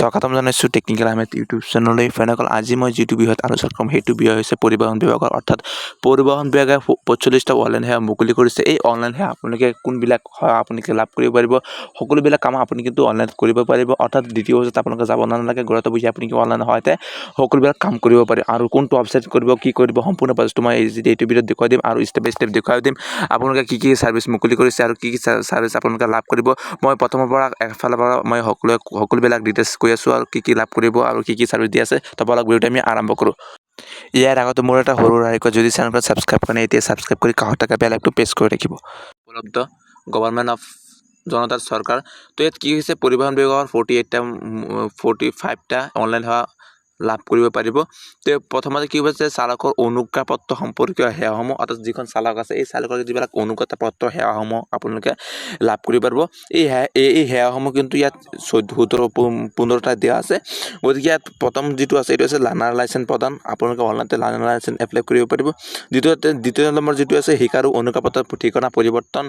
স্বাগতম জনাইছোঁ technical Ahmed YouTube চেনেললৈ। ফ্ৰেণ্ডসকল, আজি মই যিটো বিষয়ত আলোচনা কৰিম সেইটো বিষয় হৈছে পৰিবহণ বিভাগৰ, অৰ্থাৎ পৰিবহণ বিভাগে 45টা অনলাইন সেৱা মুকলি কৰিছে। এই অনলাইন সেৱা আপোনালোকে কোনবিলাক সেৱা আপোনালোকে লাভ কৰিব পাৰিব, সকলোবিলাক কাম আপুনি কিন্তু অনলাইন কৰিব পাৰিব। অৰ্থাৎ দ্বিতীয় বছৰত আপোনালোকে যাব নালাগে, ঘৰতে বহি আপুনি অনলাইন সহায়তে সকলোবিলাক কাম কৰিব পাৰে। আৰু কোনটো ৱেবছাইট কৰিব, কি কৰিব, সম্পূৰ্ণ প্ৰচেছটো মই এইটো ভিডিঅ'ত দেখুৱাই দিম আৰু ষ্টেপ বাই ষ্টেপ দেখুৱাই দিম। আপোনালোকে কি ছাৰ্ভিচ মুকলি কৰিছে আৰু কি ছাৰ্ভিচ আপোনালোকে লাভ কৰিব। মই প্ৰথমৰ পৰা এফালৰ পৰা মই সকলোবিলাক ডিটেইলছ কৈ আছোঁ আৰু কি লাভ কৰিব আৰু কি ছাৰ্ভিচ দি আছে। তপলাক ভিডিঅ'টো আমি আৰম্ভ কৰোঁ। ইয়াৰ আগতে মোৰ এটা সৰু ৰিকুৱেষ্ট, যদি চেনেলটো ছাবস্ক্ৰাইব কৰা নাই এতিয়া ছাবস্ক্ৰাইব কৰি কাষত থকা বেল আইকনটো প্ৰেছ কৰি ৰাখিব। উপলব্ধ গভৰ্ণমেণ্ট অফ জনতাৰ চৰকাৰ। তো ইয়াত কি হৈছে, পৰিবহণ বিভাগৰ 45টা অনলাইন সেৱা লাভ কৰিব পাৰিব। তো প্ৰথমতে কি হৈছে, চালকৰ অনুজ্ঞাপত্ৰ সম্পৰ্কীয় সেৱাসমূহ, অৰ্থাৎ যিখন চালক আছে এই চালকৰ যিবিলাক অনুজ্ঞাপত্ৰ সেৱাসমূহ আপোনালোকে লাভ কৰিব পাৰিব। এই সেৱাসমূহ কিন্তু ইয়াত 15টা দিয়া আছে। গতিকে ইয়াত প্ৰথম যিটো আছে এইটো আছে লাৰ্ণাৰ লাইচেঞ্চ প্ৰদান। আপোনালোকে অনলাইনতে লাৰ্ণাৰ লাইচেঞ্চ এপ্লাই কৰিব পাৰিব। দ্বিতীয় নম্বৰ যিটো আছে শিকাৰু অনুজ্ঞাপত্ৰ ঠিকনা পৰিৱৰ্তন,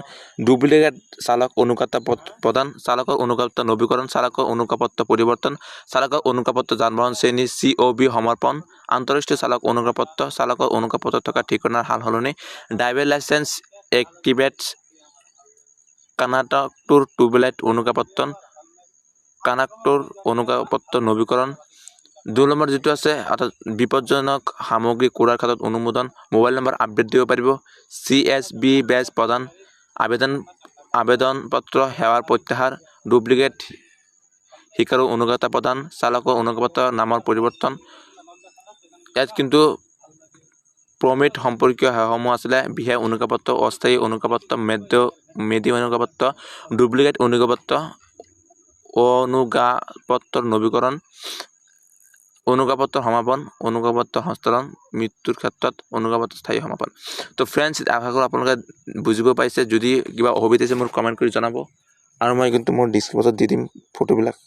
ডুপ্লিকেট চালক অনুজ্ঞাপত্ৰ প্ৰদান, চালকৰ অনুজ্ঞাপত্ৰ নৱীকৰণ, চালকৰ অনুজ্ঞাপত্ৰ পৰিৱৰ্তন, চালকৰ অনুজ্ঞাপত্ৰ যান-বাহন শ্ৰেণী COB সমৰ্পণ, আন্তঃৰাষ্ট্ৰীয় চালক অনুজ্ঞাপত্ৰ, চালকৰ অনুজ্ঞাপত্ৰ থকা ঠিকনাৰ সাল সলনি, ড্ৰাইভিং লাইচেঞ্চ এক্টিভেট, কণ্ডাক্টৰ টুবেলাইট অনুজ্ঞাপত্ৰ, কণ্ডাক্টৰ অনুজ্ঞাপত্ৰ নৱীকৰণ। 2 নম্বৰ যিটো আছে অৰ্থাৎ বিপদজনক সামগ্ৰী কুৰাৰ ক্ষেত্ৰত অনুমোদন, মোবাইল নম্বৰ আপডেট দিব পাৰিব, CSB বেজ প্ৰদান, আবেদন পত্ৰ সেৱাৰ প্ৰত্যাহাৰ, ডুপ্লিকেট শিকাৰু অনুজ্ঞাপত্ৰ প্ৰদান, চালকৰ অনুজ্ঞাপত্ৰ নামৰ পৰিৱৰ্তন। ইয়াত কিন্তু প্ৰমিট সম্পৰ্কীয় সেৱাসমূহ আছিলে বিশেষ অনুজ্ঞাপত্ৰ, অস্থায়ী অনুজ্ঞাপত্ৰ, মেডি অনুজ্ঞাপত্ৰ, ডুপ্লিকেট অনুজ্ঞাপত্ৰ নৱীকৰণ, অনুজ্ঞাপত্ৰ সমাপন, অনুজ্ঞাপত্ৰ হস্তান্তৰণ, মৃত্যুৰ ক্ষেত্ৰত অনুজ্ঞাপত্ৰ স্থায়ী সমাপন। তো ফ্ৰেণ্ডছ, আশা কৰোঁ আপোনালোকে বুজিব পাৰিছে। যদি কিবা অসুবিধা আছে মোৰ কমেণ্ট কৰি জনাব আৰু মই কিন্তু মোৰ ডিছক্ৰিপশ্যনত দি দিম ফটোবিলাক।